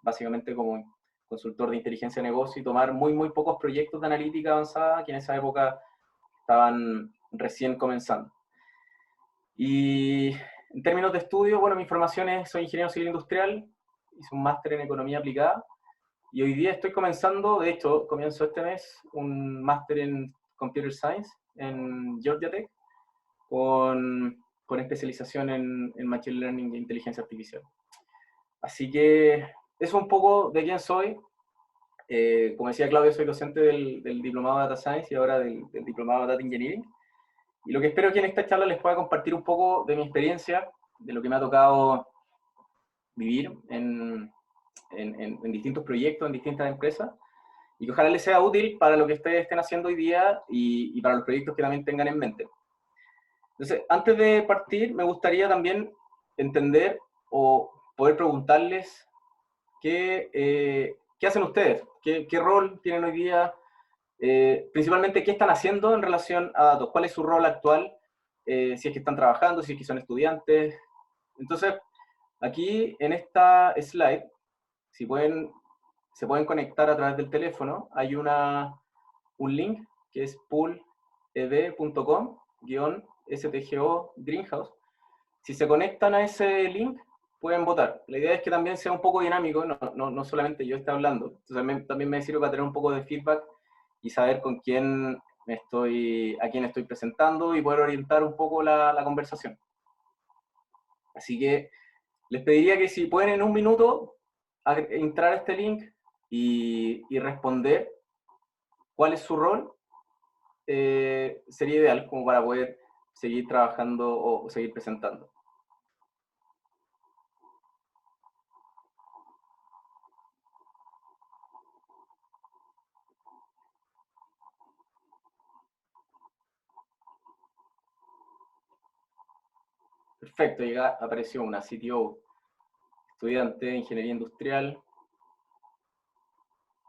básicamente como consultor de inteligencia de negocio y tomar muy pocos proyectos de analítica avanzada que en esa época estaban recién comenzando. Y en términos de estudio, bueno, mi formación es, soy ingeniero civil industrial, hice un máster en economía aplicada, y hoy día estoy comenzando, de hecho, comienzo este mes, un máster en Computer Science en Georgia Tech, con especialización en Machine Learning e Inteligencia Artificial. Así que eso es un poco de quién soy. Como decía Claudio, soy docente del Diplomado de Data Science y ahora del Diplomado de Data Engineering. Y lo que espero que en esta charla les pueda compartir un poco de mi experiencia, de lo que me ha tocado vivir en distintos proyectos, en distintas empresas, y que ojalá les sea útil para lo que ustedes estén haciendo hoy día y para los proyectos que también tengan en mente. Entonces, antes de partir, me gustaría también entender o poder preguntarles qué hacen ustedes, qué rol tienen hoy día, principalmente qué están haciendo en relación a datos, cuál es su rol actual, si es que están trabajando, si es que son estudiantes. Entonces, aquí en esta slide, si pueden, se pueden conectar a través del teléfono, hay un link que es pooled.com/STGO Greenhouse. Si se conectan a ese link, pueden votar. La idea es que también sea un poco dinámico, no solamente yo esté hablando. Entonces, también me sirve para tener un poco de feedback y saber con quién a quién estoy presentando y poder orientar un poco la conversación. Así que les pediría que si pueden en un minuto entrar a este link y responder cuál es su rol, sería ideal como para poder seguir trabajando o seguir presentando. Perfecto, apareció una CTO, estudiante de Ingeniería Industrial,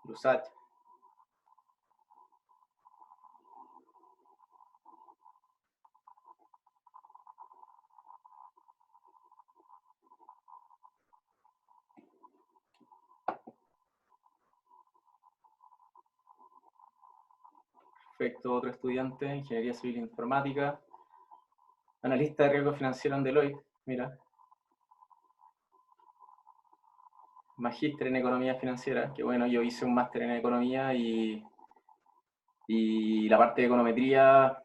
LUSACH. Perfecto, otro estudiante, Ingeniería Civil Informática, analista de riesgo financiero en Deloitte, mira. Magíster en Economía Financiera, que bueno, yo hice un máster en Economía y la parte de econometría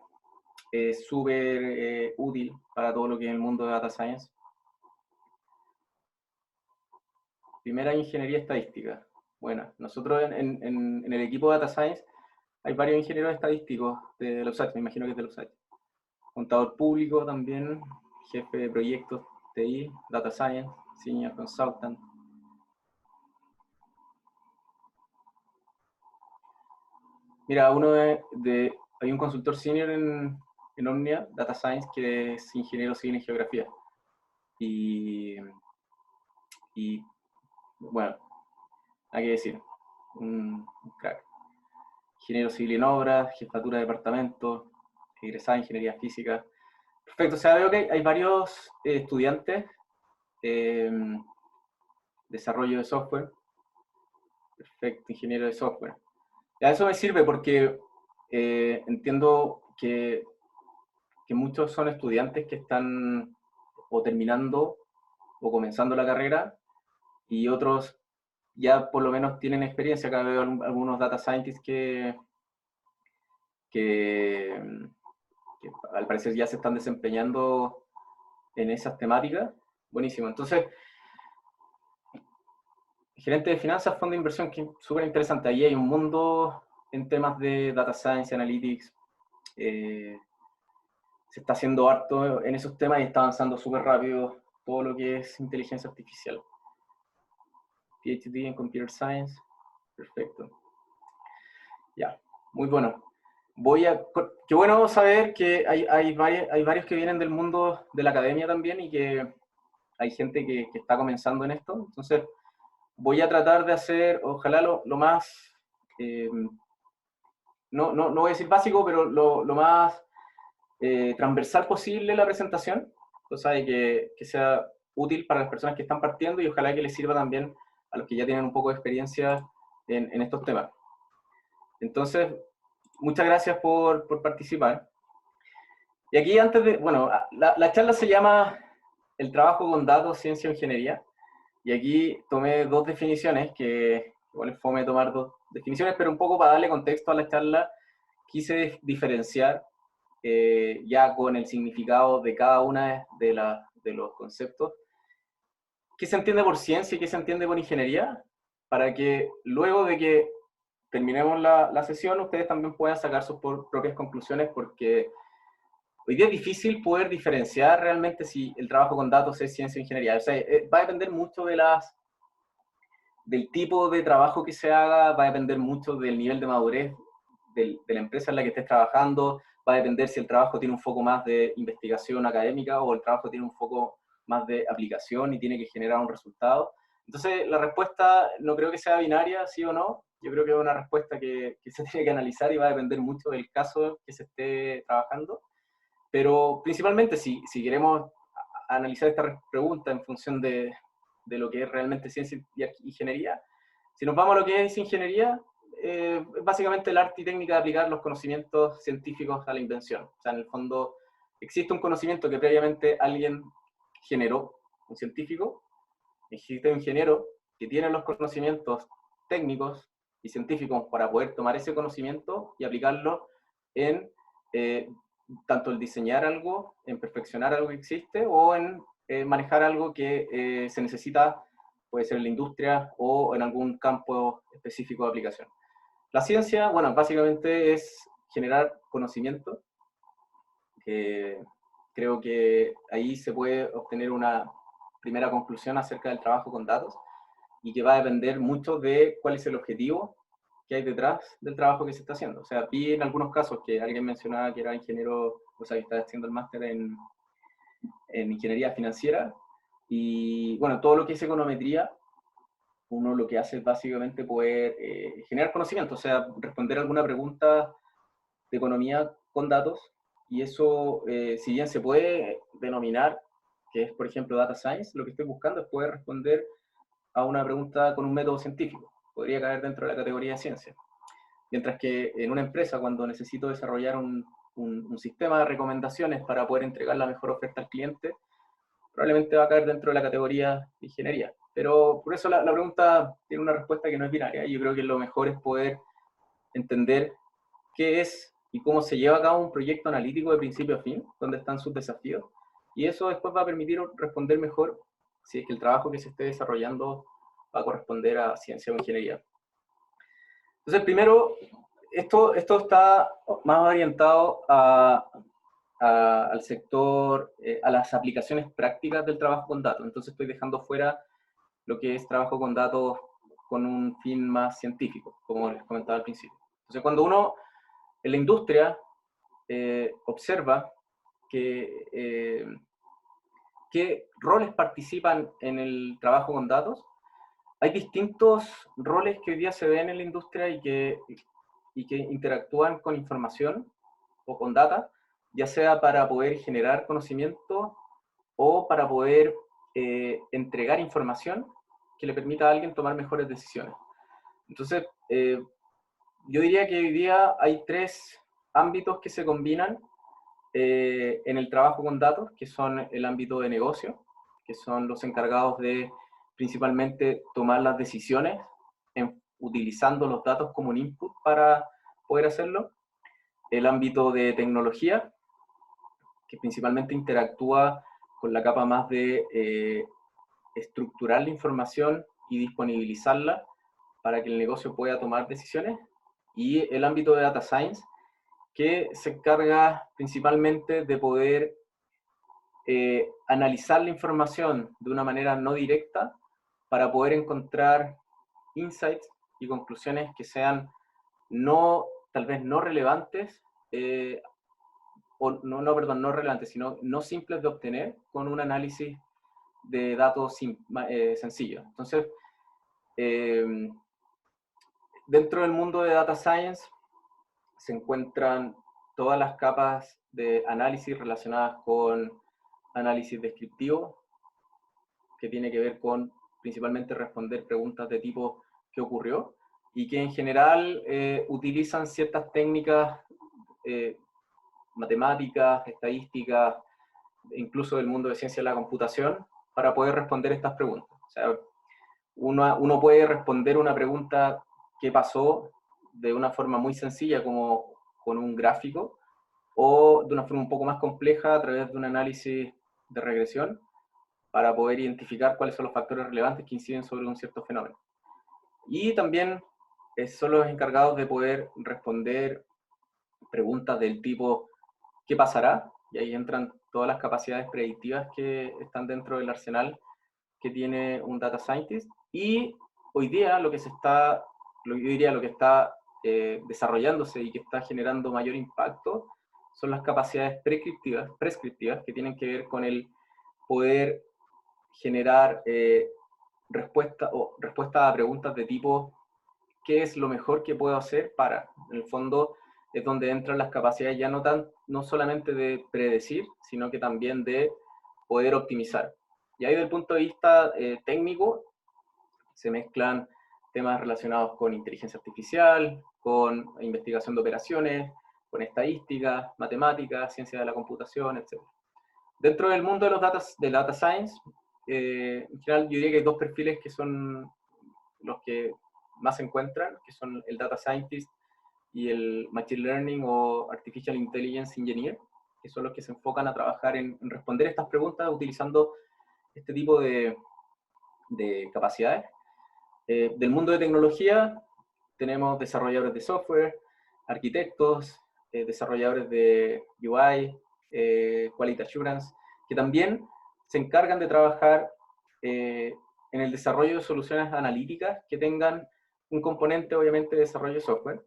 es súper útil para todo lo que es el mundo de Data Science. Primera, Ingeniería Estadística. Bueno, nosotros en el equipo de Data Science hay varios ingenieros estadísticos de la USACH, me imagino que es de la USACH. Contador público también, jefe de proyectos TI, Data Science, Senior Consultant. Mira, hay un consultor senior en Omnia, Data Science, que es ingeniero civil en geografía. Y bueno, hay que decir, un crack. Ingeniero civil en obras, jefatura de departamento, egresada en ingeniería física. Perfecto, o sea, veo que hay varios estudiantes, desarrollo de software. Perfecto, ingeniero de software. Ya, eso me sirve porque entiendo que muchos son estudiantes que están o terminando o comenzando la carrera y otros ya por lo menos tienen experiencia. Acá veo algunos data scientists que al parecer ya se están desempeñando en esas temáticas. Buenísimo. Entonces, gerente de finanzas, fondo de inversión, que es súper interesante. Ahí hay un mundo en temas de data science, analytics. Se está haciendo harto en esos temas y está avanzando súper rápido todo lo que es inteligencia artificial. PhD en Computer Science. Perfecto. Ya, muy bueno. Qué bueno saber que hay varios que vienen del mundo de la academia también y que hay gente que está comenzando en esto. Entonces, voy a tratar de hacer, ojalá lo más, no voy a decir básico, pero lo más transversal posible la presentación, cosa de que sea útil para las personas que están partiendo y ojalá que les sirva también a los que ya tienen un poco de experiencia en estos temas. Entonces, muchas gracias por participar. Y aquí antes de, bueno, la charla se llama El trabajo con datos, ciencia o ingeniería. Y aquí tomé dos definiciones, que igual es fome tomar dos definiciones, pero un poco para darle contexto a la charla, quise diferenciar ya con el significado de cada una de los conceptos, qué se entiende por ciencia y qué se entiende por ingeniería, para que luego de que terminemos la sesión, ustedes también puedan sacar sus propias conclusiones, porque hoy día es difícil poder diferenciar realmente si el trabajo con datos es ciencia o ingeniería. O sea, va a depender mucho del tipo de trabajo que se haga, va a depender mucho del nivel de madurez de la empresa en la que estés trabajando, va a depender si el trabajo tiene un foco más de investigación académica o el trabajo tiene un foco más de aplicación y tiene que generar un resultado. Entonces, la respuesta no creo que sea binaria, sí o no. Yo creo que es una respuesta que se tiene que analizar y va a depender mucho del caso que se esté trabajando. Pero principalmente, si queremos analizar esta pregunta en función de lo que es realmente ciencia y ingeniería, si nos vamos a lo que es ingeniería, básicamente el arte y técnica de aplicar los conocimientos científicos a la invención. O sea, en el fondo, existe un conocimiento que previamente alguien generó, un científico, existe un ingeniero que tiene los conocimientos técnicos y científicos para poder tomar ese conocimiento y aplicarlo en tanto el diseñar algo, en perfeccionar algo que existe, o en manejar algo que se necesita, puede ser en la industria o en algún campo específico de aplicación. La ciencia, bueno, básicamente es generar conocimiento. Creo que ahí se puede obtener una primera conclusión acerca del trabajo con datos, y que va a depender mucho de cuál es el objetivo que hay detrás del trabajo que se está haciendo. O sea, vi en algunos casos que alguien mencionaba que era ingeniero, o sea, que estaba haciendo el máster en ingeniería financiera, y bueno, todo lo que es econometría, uno lo que hace es básicamente poder generar conocimiento, o sea, responder alguna pregunta de economía con datos, y eso, si bien se puede denominar que es, por ejemplo, data science, lo que estoy buscando es poder responder a una pregunta con un método científico. Podría caer dentro de la categoría de ciencia. Mientras que en una empresa, cuando necesito desarrollar un sistema de recomendaciones para poder entregar la mejor oferta al cliente, probablemente va a caer dentro de la categoría de ingeniería. Pero por eso la pregunta tiene una respuesta que no es binaria. Yo creo que lo mejor es poder entender qué es y cómo se lleva a cabo un proyecto analítico de principio a fin, dónde están sus desafíos, y eso después va a permitir responder mejor si es que el trabajo que se esté desarrollando va a corresponder a ciencia o ingeniería. Entonces, primero, esto está más orientado al sector, a las aplicaciones prácticas del trabajo con datos. Entonces estoy dejando fuera lo que es trabajo con datos con un fin más científico, como les comentaba al principio. Entonces, cuando uno en la industria observa qué roles participan en el trabajo con datos, hay distintos roles que hoy día se ven en la industria y que interactúan con información o con data, ya sea para poder generar conocimiento o para poder entregar información que le permita a alguien tomar mejores decisiones. Entonces, yo diría que hoy día hay tres ámbitos que se combinan en el trabajo con datos, que son el ámbito de negocio, que son los encargados de principalmente tomar las decisiones utilizando los datos como un input para poder hacerlo. El ámbito de tecnología, que principalmente interactúa con la capa más de estructurar la información y disponibilizarla para que el negocio pueda tomar decisiones. Y el ámbito de data science, que se encarga principalmente de poder analizar la información de una manera no directa para poder encontrar insights y conclusiones que sean tal vez no relevantes, no relevantes, sino no simples de obtener con un análisis de datos sencillos. Entonces, dentro del mundo de data science se encuentran todas las capas de análisis relacionadas con análisis descriptivo, que tiene que ver con principalmente responder preguntas de tipo ¿qué ocurrió? Y que en general utilizan ciertas técnicas matemáticas, estadísticas, incluso del mundo de ciencia de la computación, para poder responder estas preguntas. O sea, uno puede responder una pregunta ¿qué pasó? De una forma muy sencilla como con un gráfico, o de una forma un poco más compleja a través de un análisis de regresión para poder identificar cuáles son los factores relevantes que inciden sobre un cierto fenómeno. Y también son los encargados de poder responder preguntas del tipo ¿qué pasará? Y ahí entran todas las capacidades predictivas que están dentro del arsenal que tiene un data scientist. Y hoy día lo que está desarrollándose y que está generando mayor impacto son las capacidades prescriptivas que tienen que ver con el poder generar respuesta a preguntas de tipo ¿qué es lo mejor que puedo hacer para? En el fondo es donde entran las capacidades ya no solamente de predecir, sino que también de poder optimizar. Y ahí desde el punto de vista técnico se mezclan temas relacionados con inteligencia artificial, con investigación de operaciones, con estadística, matemáticas, ciencia de la computación, etc. Dentro del mundo de de data science, en general yo diría que hay dos perfiles que son los que más se encuentran, que son el data scientist y el machine learning o artificial intelligence engineer, que son los que se enfocan a trabajar en responder estas preguntas utilizando este tipo de capacidades. Del mundo de tecnología tenemos desarrolladores de software, arquitectos, desarrolladores de UI, quality assurance, que también se encargan de trabajar en el desarrollo de soluciones analíticas que tengan un componente obviamente de desarrollo de software.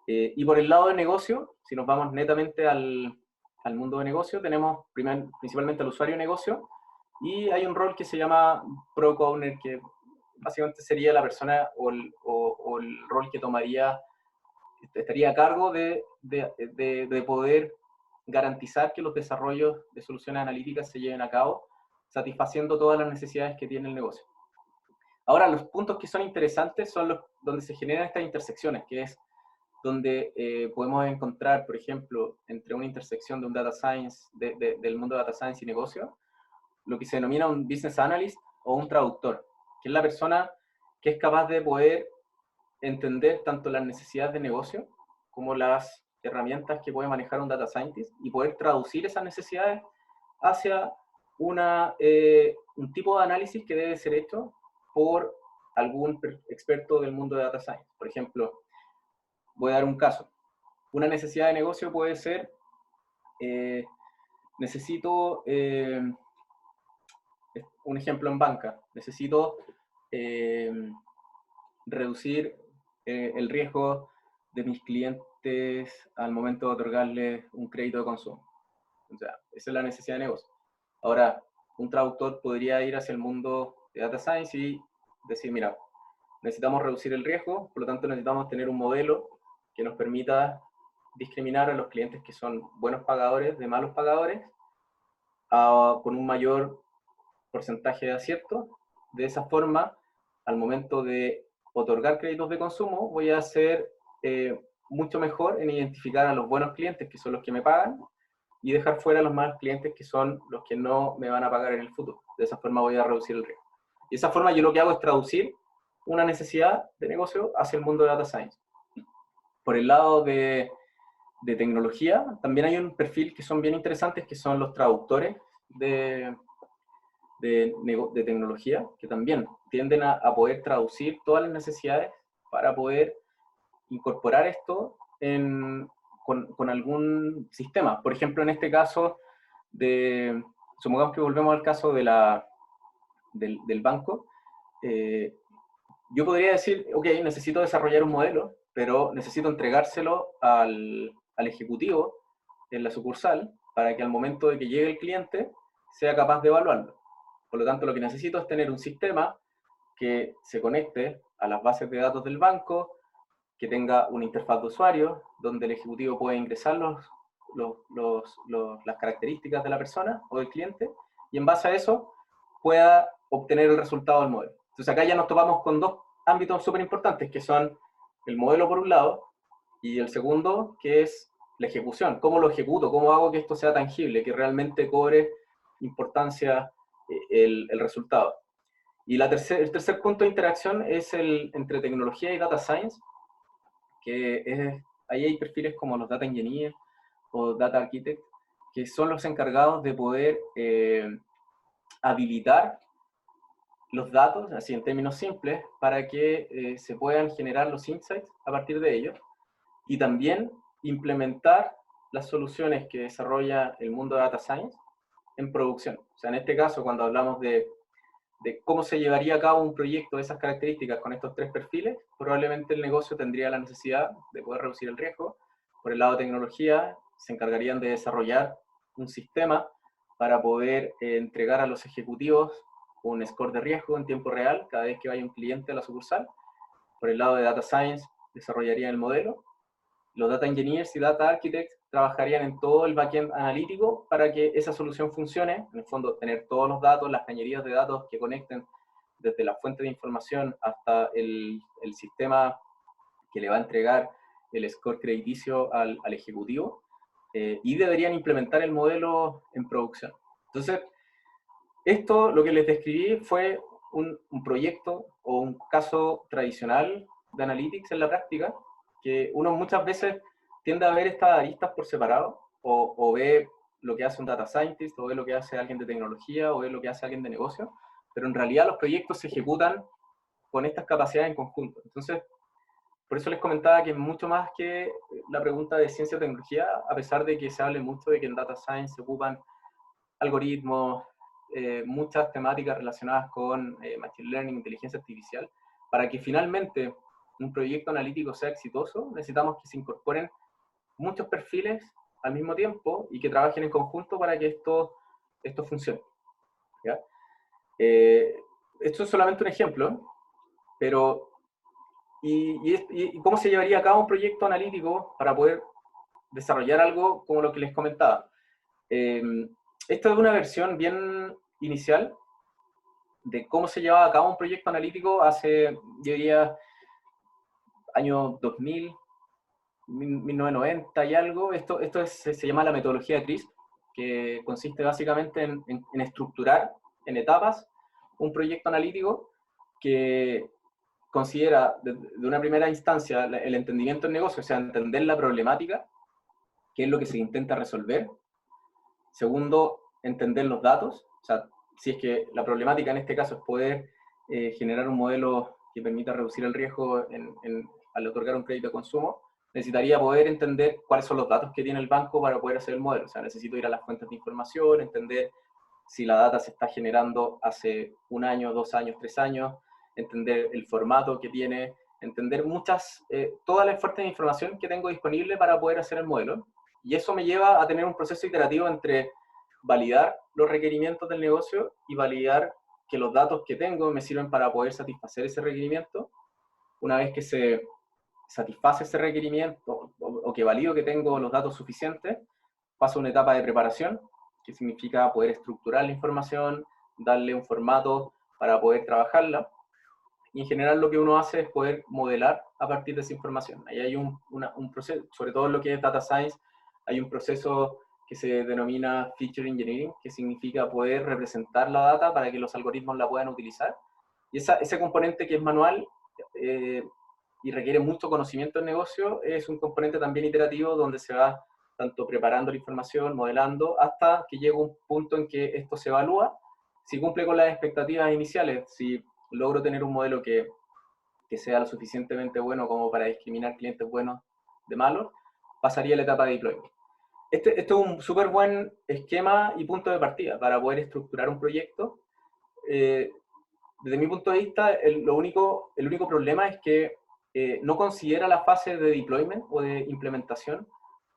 Y por el lado de negocio, si nos vamos netamente al mundo de negocio, tenemos principalmente al usuario de negocio, y hay un rol que se llama Product Owner, que básicamente sería la persona o el rol que estaría a cargo de poder garantizar que los desarrollos de soluciones analíticas se lleven a cabo, satisfaciendo todas las necesidades que tiene el negocio. Ahora, los puntos que son interesantes son los donde se generan estas intersecciones, que es donde podemos encontrar, por ejemplo, entre una intersección de un data science, del mundo de data science y negocio, lo que se denomina un business analyst o un traductor, que es la persona que es capaz de poder entender tanto las necesidades de negocio como las herramientas que puede manejar un data scientist y poder traducir esas necesidades hacia un tipo de análisis que debe ser hecho por algún experto del mundo de data science. Por ejemplo, voy a dar un caso. Una necesidad de negocio puede ser, necesito, un ejemplo en banca, necesito reducir el riesgo de mis clientes al momento de otorgarles un crédito de consumo. O sea, esa es la necesidad de negocio. Ahora, un traductor podría ir hacia el mundo de data science y decir, mira, necesitamos reducir el riesgo, por lo tanto necesitamos tener un modelo que nos permita discriminar a los clientes que son buenos pagadores de malos pagadores con un mayor porcentaje de acierto. De esa forma, al momento de otorgar créditos de consumo, voy a ser mucho mejor en identificar a los buenos clientes, que son los que me pagan, y dejar fuera a los malos clientes, que son los que no me van a pagar en el futuro. De esa forma voy a reducir el riesgo. Y de esa forma yo lo que hago es traducir una necesidad de negocio hacia el mundo de data science. Por el lado de tecnología, también hay un perfil que son bien interesantes, que son los traductores de tecnología, que también tienden a poder traducir todas las necesidades para poder incorporar esto con algún sistema. Por ejemplo, en este caso, supongamos que volvemos al caso del banco, yo podría decir, ok, necesito desarrollar un modelo, pero necesito entregárselo al ejecutivo en la sucursal para que al momento de que llegue el cliente sea capaz de evaluarlo. Por lo tanto, lo que necesito es tener un sistema que se conecte a las bases de datos del banco, que tenga una interfaz de usuario, donde el ejecutivo pueda ingresar las características de la persona o del cliente, y en base a eso pueda obtener el resultado del modelo. Entonces acá ya nos topamos con dos ámbitos súper importantes, que son el modelo por un lado, y el segundo, que es la ejecución. ¿Cómo lo ejecuto? ¿Cómo hago que esto sea tangible, que realmente cobre importancia el resultado? Y el tercer punto de interacción es entre tecnología y data science, ahí hay perfiles como los data engineers o data architects, que son los encargados de poder habilitar los datos, así en términos simples, para que se puedan generar los insights a partir de ellos, y también implementar las soluciones que desarrolla el mundo de data science en producción. O sea, en este caso, cuando hablamos de cómo se llevaría a cabo un proyecto de esas características con estos tres perfiles, probablemente el negocio tendría la necesidad de poder reducir el riesgo. Por el lado de tecnología, se encargarían de desarrollar un sistema para poder entregar a los ejecutivos un score de riesgo en tiempo real cada vez que vaya un cliente a la sucursal. Por el lado de data science, desarrollarían el modelo. Los data engineers y data architects trabajarían en todo el backend analítico para que esa solución funcione. En el fondo, tener todos los datos, las cañerías de datos que conecten desde la fuente de información hasta el sistema que le va a entregar el score crediticio al ejecutivo. Y deberían implementar el modelo en producción. Entonces, esto, lo que les describí, fue un proyecto o un caso tradicional de analytics en la práctica, que uno muchas veces tiende a ver estas aristas por separado, o ve lo que hace un data scientist, o ve lo que hace alguien de tecnología, o ve lo que hace alguien de negocio, pero en realidad los proyectos se ejecutan con estas capacidades en conjunto. Entonces, por eso les comentaba que es mucho más que la pregunta de ciencia o tecnología, a pesar de que se hable mucho de que en data science se ocupan algoritmos, muchas temáticas relacionadas con machine learning, inteligencia artificial. Para que finalmente un proyecto analítico sea exitoso, necesitamos que se incorporen muchos perfiles al mismo tiempo y que trabajen en conjunto para que esto funcione. ¿Ya? Esto es solamente un ejemplo, pero ¿y cómo se llevaría a cabo un proyecto analítico para poder desarrollar algo como lo que les comentaba? Esta es una versión bien inicial de cómo se llevaba a cabo un proyecto analítico hace, yo diría, año 2000, 1990 y algo. Se llama la metodología de CRISP, que consiste básicamente en estructurar en etapas un proyecto analítico que considera de una primera instancia el entendimiento del negocio, o sea, entender la problemática, qué es lo que se intenta resolver. Segundo, entender los datos, o sea, si es que la problemática en este caso es poder generar un modelo que permita reducir el riesgo al otorgar un crédito de consumo, necesitaría poder entender cuáles son los datos que tiene el banco para poder hacer el modelo. O sea, necesito ir a las fuentes de información, entender si la data se está generando hace un año, 2 años, 3 años, entender el formato que tiene, entender todas las fuentes de información que tengo disponible para poder hacer el modelo. Y eso me lleva a tener un proceso iterativo entre validar los requerimientos del negocio y validar que los datos que tengo me sirven para poder satisfacer ese requerimiento. Una vez que se satisface ese requerimiento o que valido que tengo los datos suficientes, paso a una etapa de preparación, que significa poder estructurar la información, darle un formato para poder trabajarla. Y en general lo que uno hace es poder modelar a partir de esa información. Ahí hay un proceso, sobre todo en lo que es data science, hay un proceso que se denomina feature engineering, que significa poder representar la data para que los algoritmos la puedan utilizar. Y ese componente que es manual y requiere mucho conocimiento del negocio, es un componente también iterativo donde se va tanto preparando la información, modelando, hasta que llega un punto en que esto se evalúa, si cumple con las expectativas iniciales, si logro tener un modelo que sea lo suficientemente bueno como para discriminar clientes buenos de malos, pasaría a la etapa de deployment. Este es un súper buen esquema y punto de partida para poder estructurar un proyecto. Desde mi punto de vista, el único problema es que no considera la fase de deployment o de implementación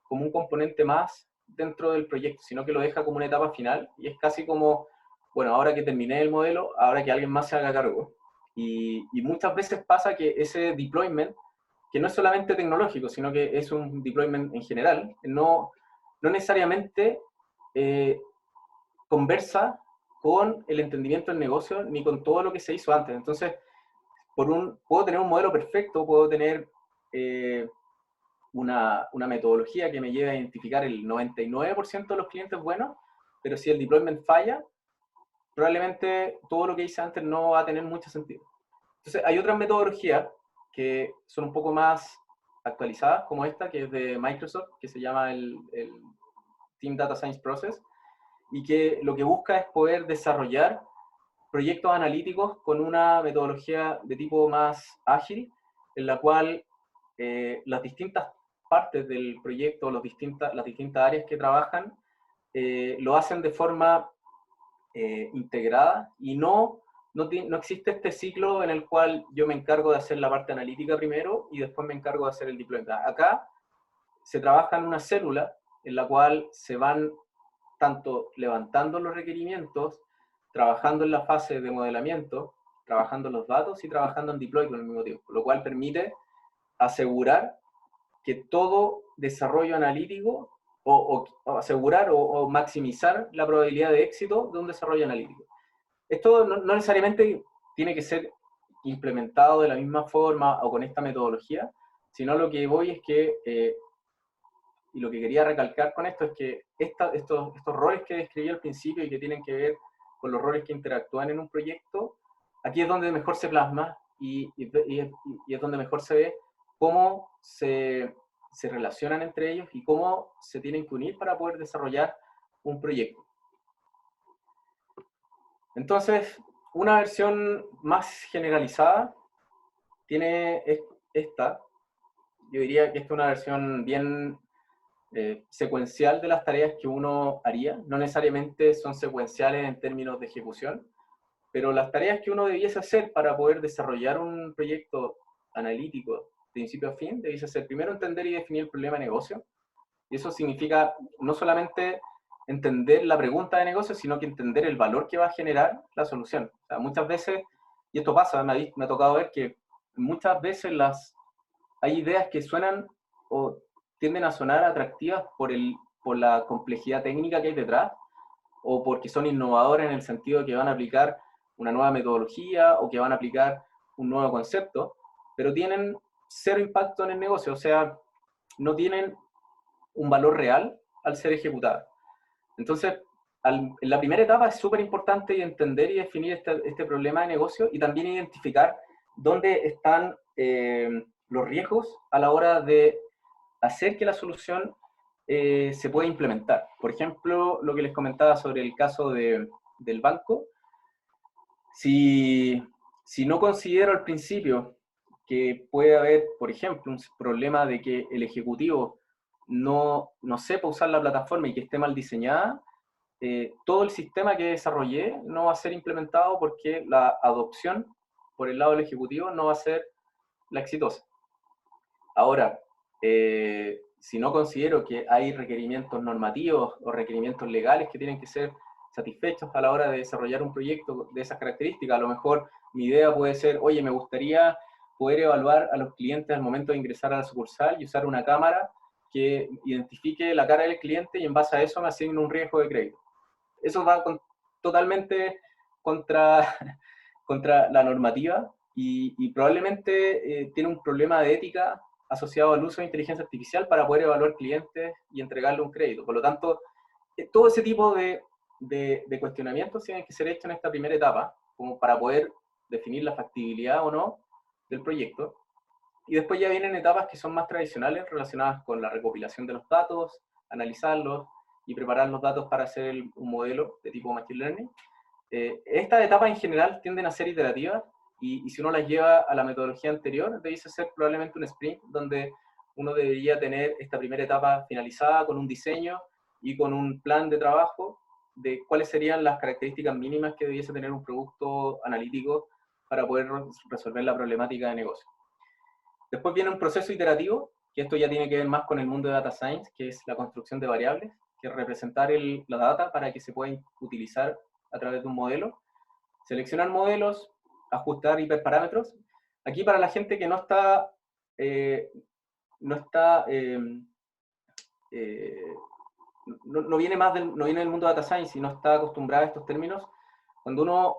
como un componente más dentro del proyecto, sino que lo deja como una etapa final y es casi como, bueno, ahora que terminé el modelo, ahora que alguien más se haga cargo. Y muchas veces pasa que ese deployment, que no es solamente tecnológico, sino que es un deployment en general, no necesariamente conversa con el entendimiento del negocio ni con todo lo que se hizo antes. Entonces, puedo tener un modelo perfecto, puedo tener una metodología que me lleve a identificar el 99% de los clientes buenos, pero si el deployment falla, probablemente todo lo que hice antes no va a tener mucho sentido. Entonces, hay otras metodologías que son un poco más actualizadas, como esta, que es de Microsoft, que se llama el Team Data Science Process, y que lo que busca es poder desarrollar proyectos analíticos con una metodología de tipo más ágil, en la cual las distintas partes del proyecto, las distintas áreas que trabajan, lo hacen de forma integrada y no existe este ciclo en el cual yo me encargo de hacer la parte analítica primero y después me encargo de hacer el deployment. Acá se trabaja en una célula en la cual se van tanto levantando los requerimientos, trabajando en la fase de modelamiento, trabajando en los datos y trabajando en deploy al mismo tiempo, lo cual permite asegurar que todo desarrollo analítico o asegurar o maximizar la probabilidad de éxito de un desarrollo analítico. Esto no necesariamente tiene que ser implementado de la misma forma o con esta metodología, sino lo que voy es que, y lo que quería recalcar con esto es que estos roles que describí al principio y que tienen que ver con los roles que interactúan en un proyecto, aquí es donde mejor se plasma y es donde mejor se ve cómo se relacionan entre ellos y cómo se tienen que unir para poder desarrollar un proyecto. Entonces, una versión más generalizada tiene esta. Yo diría que esta es una versión bien secuencial de las tareas que uno haría. No necesariamente son secuenciales en términos de ejecución, pero las tareas que uno debiese hacer para poder desarrollar un proyecto analítico de principio a fin, debiese ser primero entender y definir el problema de negocio. Y eso significa no solamente entender la pregunta de negocio, sino que entender el valor que va a generar la solución. O sea, muchas veces, y esto pasa, me ha tocado ver que muchas veces hay ideas que suenan o tienden a sonar atractivas por la complejidad técnica que hay detrás, o porque son innovadoras en el sentido de que van a aplicar una nueva metodología o que van a aplicar un nuevo concepto, pero tienen cero impacto en el negocio, o sea, no tienen un valor real al ser ejecutada. Entonces, en la primera etapa es súper importante entender y definir este problema de negocio y también identificar dónde están los riesgos a la hora de hacer que la solución se pueda implementar. Por ejemplo, lo que les comentaba sobre el caso del banco, si no considero al principio que puede haber, por ejemplo, un problema de que el ejecutivo no sepa usar la plataforma y que esté mal diseñada, todo el sistema que desarrollé no va a ser implementado porque la adopción por el lado del ejecutivo no va a ser la exitosa. Ahora, si no considero que hay requerimientos normativos o requerimientos legales que tienen que ser satisfechos a la hora de desarrollar un proyecto de esas características, a lo mejor mi idea puede ser, oye, me gustaría poder evaluar a los clientes al momento de ingresar a la sucursal y usar una cámara que identifique la cara del cliente y en base a eso me asigne un riesgo de crédito. Eso va totalmente contra, contra la normativa y probablemente tiene un problema de ética asociado al uso de inteligencia artificial para poder evaluar clientes y entregarle un crédito. Por lo tanto, todo ese tipo de cuestionamientos tienen que ser hechos en esta primera etapa, como para poder definir la factibilidad o no del proyecto. Y después ya vienen etapas que son más tradicionales relacionadas con la recopilación de los datos, analizarlos y preparar los datos para hacer un modelo de tipo Machine Learning. Estas etapas en general tienden a ser iterativas y si uno las lleva a la metodología anterior, debiese ser probablemente un sprint donde uno debería tener esta primera etapa finalizada con un diseño y con un plan de trabajo de cuáles serían las características mínimas que debiese tener un producto analítico para poder resolver la problemática de negocio. Después viene un proceso iterativo, que esto ya tiene que ver más con el mundo de Data Science, que es la construcción de variables, que es representar la data para que se pueda utilizar a través de un modelo, seleccionar modelos, ajustar hiperparámetros. Aquí para la gente que no viene del mundo de Data Science y no está acostumbrada a estos términos, Cuando uno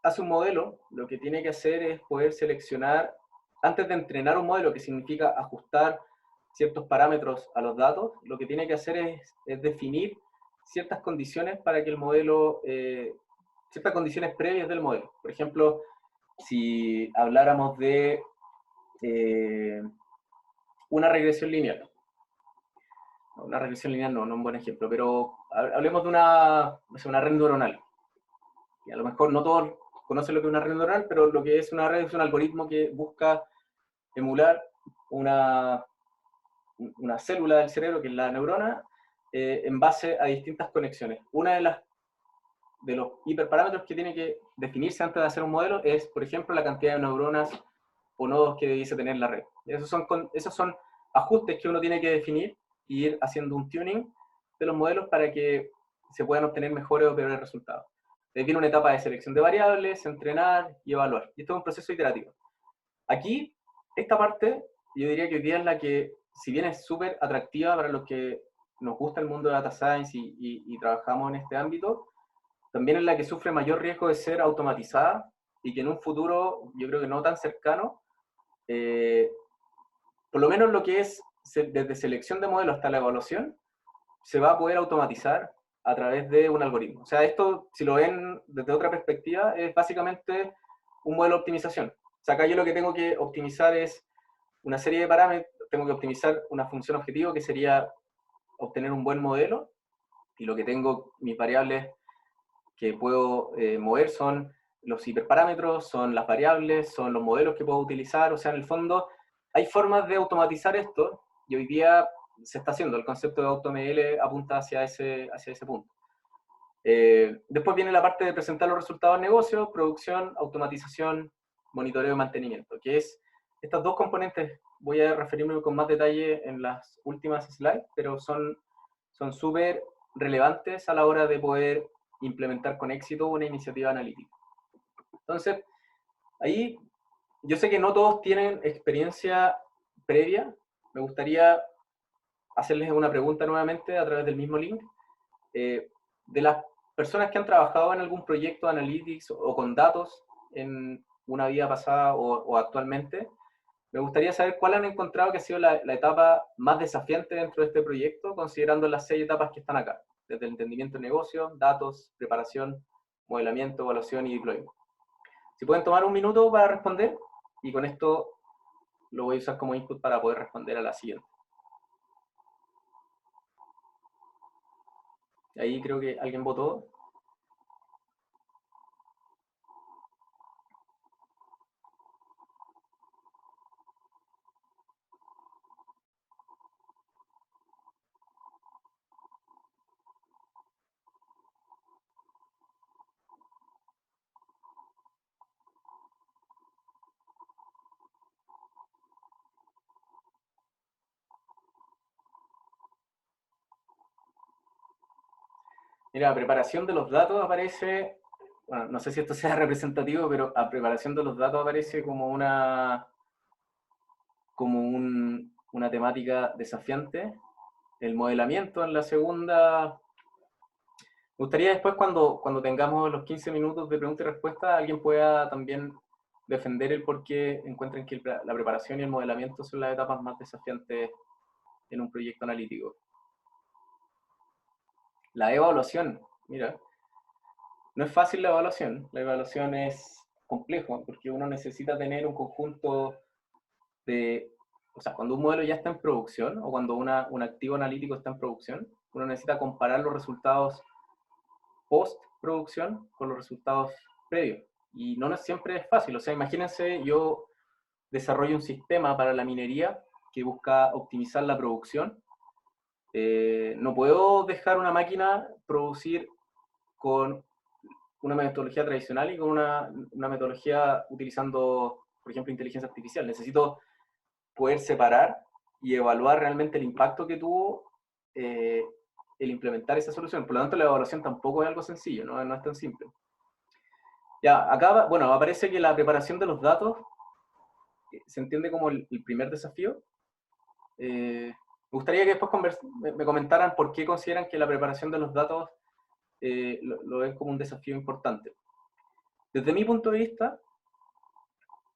hace un modelo, lo que tiene que hacer es poder seleccionar, antes de entrenar un modelo, que significa ajustar ciertos parámetros a los datos, lo que tiene que hacer es definir ciertas condiciones para que el modelo, ciertas condiciones previas del modelo. Por ejemplo, si habláramos de una regresión lineal. Una regresión lineal no es un buen ejemplo, pero hablemos de no sé, una red neuronal. Y a lo mejor no todos conocen lo que es una red neuronal, pero lo que es una red es un algoritmo que busca emular una célula del cerebro, que es la neurona, en base a distintas conexiones. Una de los hiperparámetros que tiene que definirse antes de hacer un modelo es, por ejemplo, la cantidad de neuronas o nodos que debiese tener la red. Esos son ajustes que uno tiene que definir y ir haciendo un tuning de los modelos para que se puedan obtener mejores o peores resultados. Viene una etapa de selección de variables, entrenar y evaluar. Y esto es un proceso iterativo. Aquí, esta parte, yo diría que hoy día es la que, si bien es súper atractiva para los que nos gusta el mundo de data science y trabajamos en este ámbito, también es la que sufre mayor riesgo de ser automatizada y que en un futuro, yo creo que no tan cercano, por lo menos lo que es desde selección de modelos hasta la evaluación, se va a poder automatizar a través de un algoritmo. O sea, esto, si lo ven desde otra perspectiva, es básicamente un modelo de optimización. O sea, acá yo lo que tengo que optimizar es una serie de parámetros, tengo que optimizar una función objetivo que sería obtener un buen modelo, y lo que tengo, mis variables que puedo mover son los hiperparámetros, son las variables, son los modelos que puedo utilizar. O sea, en el fondo hay formas de automatizar esto y hoy día se está haciendo. El concepto de AutoML apunta hacia ese punto. Después viene la parte de presentar los resultados del negocio, producción, automatización, monitoreo y mantenimiento, que es estas dos componentes. Voy a referirme con más detalle en las últimas slides, pero son súper relevantes a la hora de poder implementar con éxito una iniciativa analítica. Entonces, ahí yo sé que no todos tienen experiencia previa. Me gustaría hacerles una pregunta nuevamente a través del mismo link. De las personas que han trabajado en algún proyecto de analytics o con datos en una vida pasada o actualmente, me gustaría saber cuál han encontrado que ha sido la etapa más desafiante dentro de este proyecto, considerando las 6 etapas que están acá, desde el entendimiento de negocio, datos, preparación, modelamiento, evaluación y deployment. Si pueden tomar un minuto para responder, y con esto lo voy a usar como input para poder responder a la siguiente. Ahí creo que alguien votó. Mira, preparación de los datos aparece, bueno, no sé si esto sea representativo, pero a preparación de los datos aparece como una temática desafiante. El modelamiento en la segunda. Me gustaría después, cuando tengamos los 15 minutos de pregunta y respuesta, alguien pueda también defender el por qué encuentran que la preparación y el modelamiento son las etapas más desafiantes en un proyecto analítico. La evaluación, mira, no es fácil la evaluación es complejo, porque uno necesita tener un conjunto de, o sea, cuando un modelo ya está en producción, o cuando un activo analítico está en producción, uno necesita comparar los resultados post-producción con los resultados previos. Y no siempre es fácil. O sea, imagínense, yo desarrollo un sistema para la minería que busca optimizar la producción. No puedo dejar una máquina producir con una metodología tradicional y con una metodología utilizando, por ejemplo, inteligencia artificial. Necesito poder separar y evaluar realmente el impacto que tuvo el implementar esa solución. Por lo tanto, la evaluación tampoco es algo sencillo, no es tan simple. Ya, acá, bueno, aparece que la preparación de los datos se entiende como el primer desafío. Me gustaría que después me comentaran por qué consideran que la preparación de los datos lo ven como un desafío importante. Desde mi punto de vista,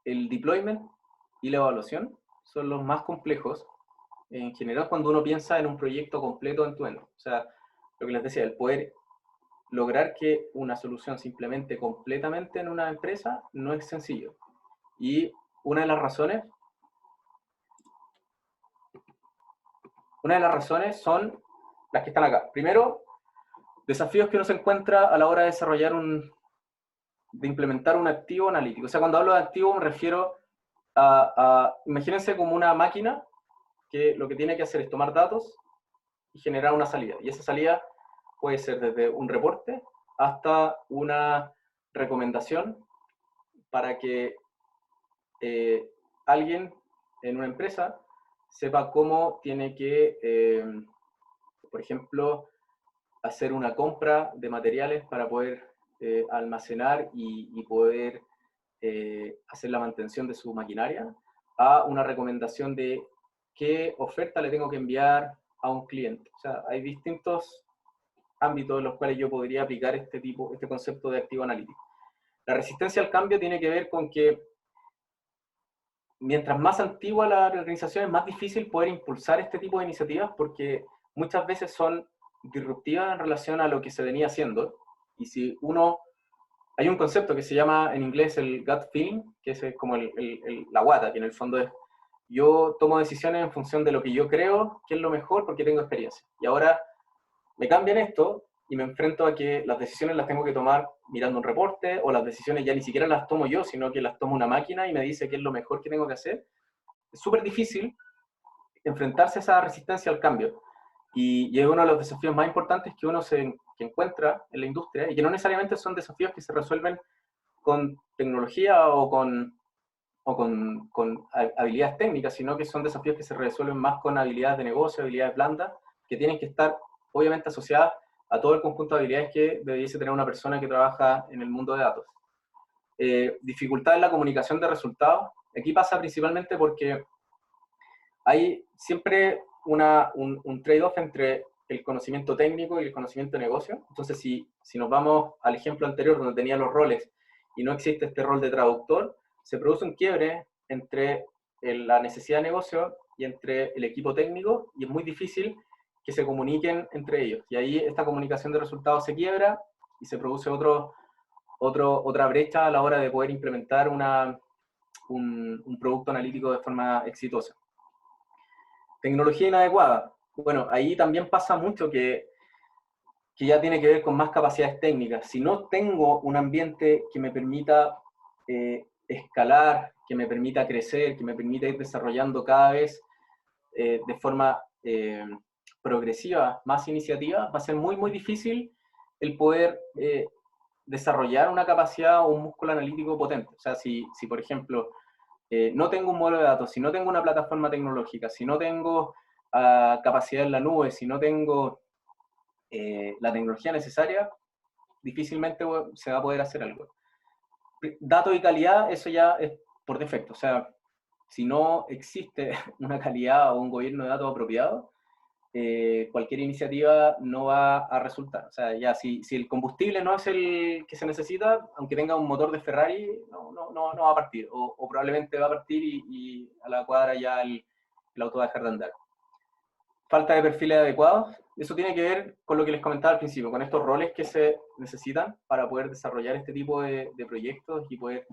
el deployment y la evaluación son los más complejos, en general, cuando uno piensa en un proyecto completo end-to-end. O sea, lo que les decía, el poder lograr que una solución se implemente completamente en una empresa no es sencillo. Y una de las razones son las que están acá. Primero, desafíos que uno se encuentra a la hora de desarrollar de implementar un activo analítico. O sea, cuando hablo de activo me refiero imagínense como una máquina que lo que tiene que hacer es tomar datos y generar una salida. Y esa salida puede ser desde un reporte hasta una recomendación para que alguien en una empresa sepa cómo tiene que, por ejemplo, hacer una compra de materiales para poder almacenar y poder hacer la mantención de su maquinaria, a una recomendación de qué oferta le tengo que enviar a un cliente. O sea, hay distintos ámbitos en los cuales yo podría aplicar este concepto de activo analítico. La resistencia al cambio tiene que ver con que mientras más antigua la organización es más difícil poder impulsar este tipo de iniciativas porque muchas veces son disruptivas en relación a lo que se venía haciendo. Y si hay un concepto que se llama en inglés el gut feeling, que es como la guata, que en el fondo es, yo tomo decisiones en función de lo que yo creo que es lo mejor porque tengo experiencia. Y ahora me cambian esto y me enfrento a que las decisiones las tengo que tomar mirando un reporte, o las decisiones ya ni siquiera las tomo yo, sino que las toma una máquina y me dice qué es lo mejor que tengo que hacer. Es súper difícil enfrentarse a esa resistencia al cambio. Y es uno de los desafíos más importantes que uno que encuentra en la industria, y que no necesariamente son desafíos que se resuelven con tecnología o con habilidades técnicas, sino que son desafíos que se resuelven más con habilidades de negocio, habilidades blandas, que tienen que estar obviamente asociadas a todo el conjunto de habilidades que debiese tener una persona que trabaja en el mundo de datos. Dificultad en la comunicación de resultados. Aquí pasa principalmente porque hay siempre un trade-off entre el conocimiento técnico y el conocimiento de negocio. Entonces, si nos vamos al ejemplo anterior donde tenía los roles y no existe este rol de traductor, se produce un quiebre entre la necesidad de negocio y entre el equipo técnico, y es muy difícil que se comuniquen entre ellos. Y ahí esta comunicación de resultados se quiebra y se produce otra brecha a la hora de poder implementar un producto analítico de forma exitosa. Tecnología inadecuada. Bueno, ahí también pasa mucho que ya tiene que ver con más capacidades técnicas. Si no tengo un ambiente que me permita escalar, que me permita crecer, que me permita ir desarrollando cada vez de forma progresiva más iniciativas, va a ser muy, muy difícil el poder desarrollar una capacidad o un músculo analítico potente. O sea, si por ejemplo, no tengo un modelo de datos, si no tengo una plataforma tecnológica, si no tengo capacidad en la nube, si no tengo la tecnología necesaria, difícilmente se va a poder hacer algo. Datos y calidad, eso ya es por defecto. O sea, si no existe una calidad o un gobierno de datos apropiado, cualquier iniciativa no va a resultar. O sea, ya si el combustible no es el que se necesita, aunque tenga un motor de Ferrari, no va a partir. O probablemente va a partir y a la cuadra ya el auto va a dejar de andar. Falta de perfiles adecuados. Eso tiene que ver con lo que les comentaba al principio, con estos roles que se necesitan para poder desarrollar este tipo de proyectos y poder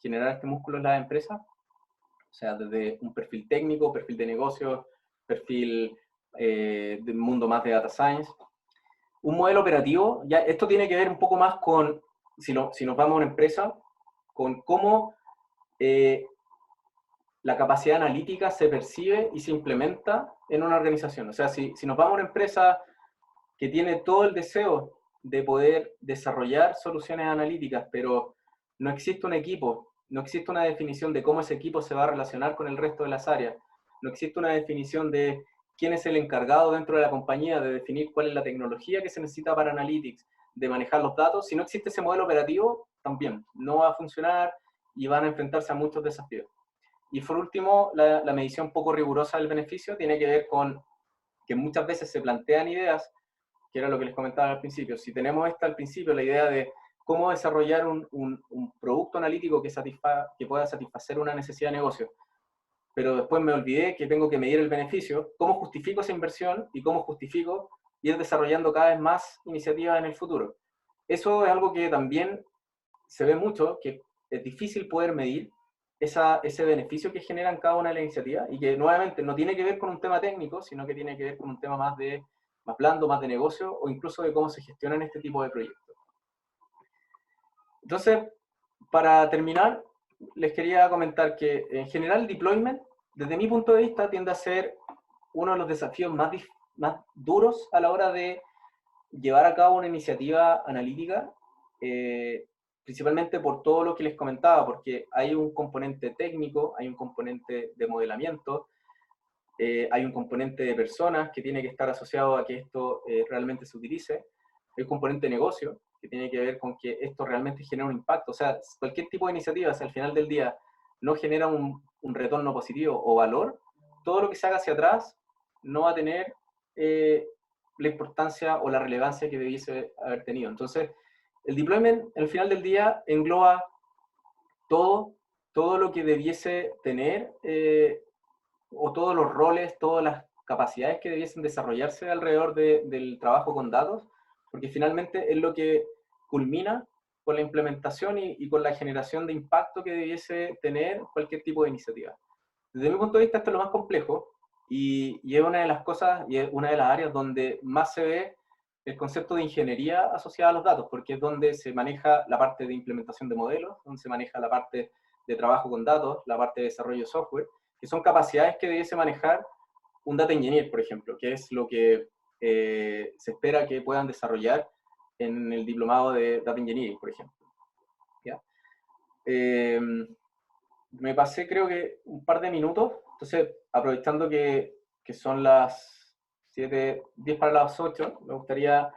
generar este músculo en las empresas. O sea, desde un perfil técnico, perfil de negocio, perfil de mundo más de data science. Un modelo operativo, ya esto tiene que ver un poco más con, si nos vamos a una empresa, con cómo la capacidad analítica se percibe y se implementa en una organización. O sea, si nos vamos a una empresa que tiene todo el deseo de poder desarrollar soluciones analíticas, pero no existe un equipo, no existe una definición de cómo ese equipo se va a relacionar con el resto de las áreas, no existe una definición de quién es el encargado dentro de la compañía de definir cuál es la tecnología que se necesita para Analytics, de manejar los datos. Si no existe ese modelo operativo, también no va a funcionar y van a enfrentarse a muchos desafíos. Y por último, la medición poco rigurosa del beneficio tiene que ver con que muchas veces se plantean ideas que era lo que les comentaba al principio. Si tenemos al principio la idea de cómo desarrollar un producto analítico que pueda satisfacer una necesidad de negocio, pero después me olvidé que tengo que medir el beneficio, cómo justifico esa inversión y cómo justifico ir desarrollando cada vez más iniciativas en el futuro. Eso es algo que también se ve mucho, que es difícil poder medir ese beneficio que generan cada una de las iniciativas y que nuevamente no tiene que ver con un tema técnico, sino que tiene que ver con un tema más blando, más de negocio o incluso de cómo se gestionan este tipo de proyectos. Entonces, para terminar, les quería comentar que en general el deployment, desde mi punto de vista, tiende a ser uno de los desafíos más duros a la hora de llevar a cabo una iniciativa analítica, principalmente por todo lo que les comentaba, porque hay un componente técnico, hay un componente de modelamiento, hay un componente de personas que tiene que estar asociado a que esto realmente se utilice, hay un componente de negocio que tiene que ver con que esto realmente genera un impacto. O sea, cualquier tipo de iniciativa, si al final del día no genera un retorno positivo o valor, todo lo que se haga hacia atrás no va a tener la importancia o la relevancia que debiese haber tenido. Entonces, el deployment, al final del día, engloba todo lo que debiese tener o todos los roles, todas las capacidades que debiesen desarrollarse alrededor del trabajo con datos, porque finalmente es lo que culmina con la implementación y con la generación de impacto que debiese tener cualquier tipo de iniciativa. Desde mi punto de vista esto es lo más complejo y es una de las cosas y es una de las áreas donde más se ve el concepto de ingeniería asociada a los datos, porque es donde se maneja la parte de implementación de modelos, donde se maneja la parte de trabajo con datos, la parte de desarrollo de software, que son capacidades que debiese manejar un data engineer, por ejemplo, que es lo que se espera que puedan desarrollar en el diplomado de data engineering, por ejemplo. ¿Ya? Me pasé creo que un par de minutos, entonces aprovechando que son las 10 para las 8, me gustaría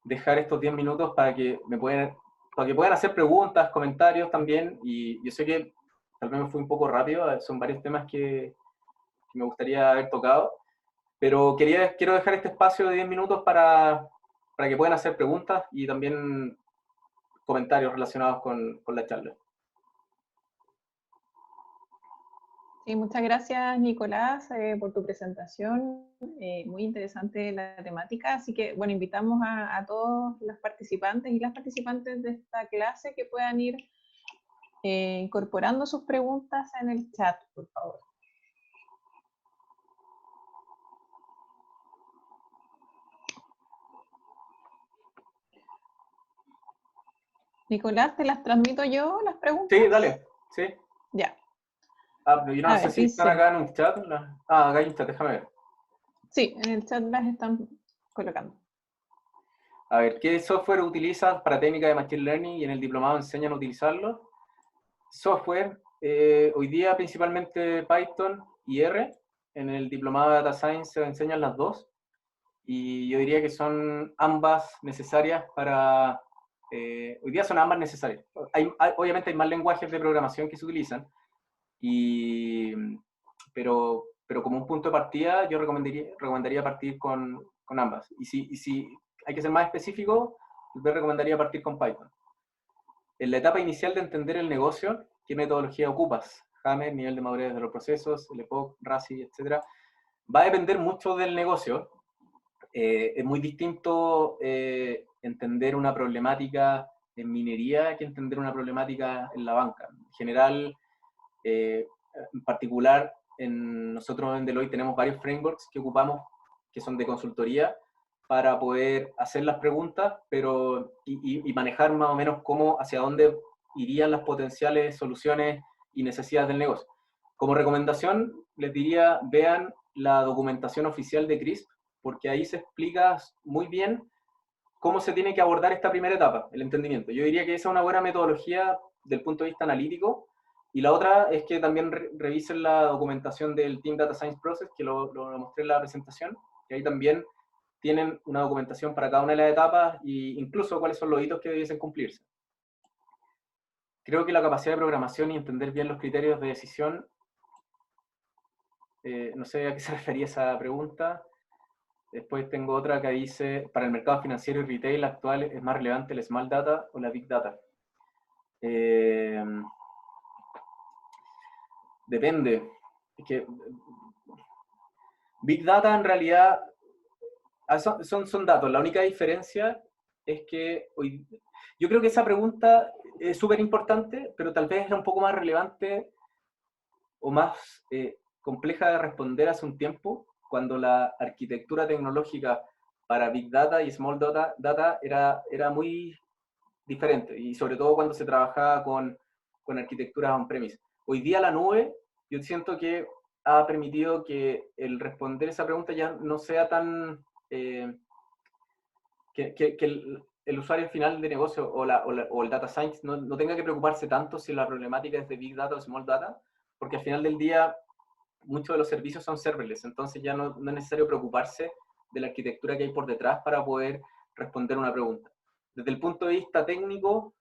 dejar estos 10 minutos para que puedan hacer preguntas, comentarios también, y yo sé que tal vez me fui un poco rápido, son varios temas que me gustaría haber tocado, pero quiero dejar este espacio de 10 minutos para que puedan hacer preguntas y también comentarios relacionados con la charla. Sí, muchas gracias, Nicolás, por tu presentación. Muy interesante la temática. Así que, bueno, invitamos a todos los participantes y las participantes de esta clase que puedan ir incorporando sus preguntas en el chat, por favor. Nicolás, ¿te las transmito yo, las preguntas? Sí, dale, sí. Ya. Yo no sé si están acá en un chat. Acá hay un chat, déjame ver. Sí, en el chat las están colocando. A ver, ¿qué software utilizas para técnica de Machine Learning y en el diplomado enseñan a utilizarlo? Software, hoy día principalmente Python y R. En el diplomado de Data Science se enseñan las dos. Y yo diría que son ambas necesarias para... hoy día son ambas necesarias. Obviamente hay más lenguajes de programación que se utilizan, pero como un punto de partida yo recomendaría partir con ambas. Y si hay que ser más específico, yo recomendaría partir con Python. En la etapa inicial de entender el negocio, ¿qué metodología ocupas? Hammer, nivel de madurez de los procesos, LEPOC, RACI, etc. Va a depender mucho del negocio. Es muy distinto entender una problemática en minería que entender una problemática en la banca. En general, en particular, nosotros en Deloitte tenemos varios frameworks que ocupamos que son de consultoría para poder hacer las preguntas y manejar más o menos hacia dónde irían las potenciales soluciones y necesidades del negocio. Como recomendación, les diría, vean la documentación oficial de CRISP, porque ahí se explica muy bien cómo se tiene que abordar esta primera etapa, el entendimiento. Yo diría que esa es una buena metodología del punto de vista analítico, y la otra es que también revisen la documentación del Team Data Science Process, que lo mostré en la presentación, que ahí también tienen una documentación para cada una de las etapas e incluso cuáles son los hitos que debiesen cumplirse. Creo que la capacidad de programación y entender bien los criterios de decisión, no sé a qué se refería esa pregunta. Después tengo otra que dice, para el mercado financiero y retail actual, ¿es más relevante el Small Data o la Big Data? Depende. Es que Big Data en realidad son datos. La única diferencia es que yo creo que esa pregunta es súper importante, pero tal vez era un poco más relevante o más compleja de responder hace un tiempo, cuando la arquitectura tecnológica para Big Data y Small Data era muy diferente, y sobre todo cuando se trabajaba con arquitecturas on-premise. Hoy día la nube, yo siento que ha permitido que el responder esa pregunta ya no sea tan... que el usuario final de negocio o el data science no tenga que preocuparse tanto si la problemática es de Big Data o Small Data, porque al final del día muchos de los servicios son serverless, entonces ya no es necesario preocuparse de la arquitectura que hay por detrás para poder responder una pregunta. Desde el punto de vista técnico,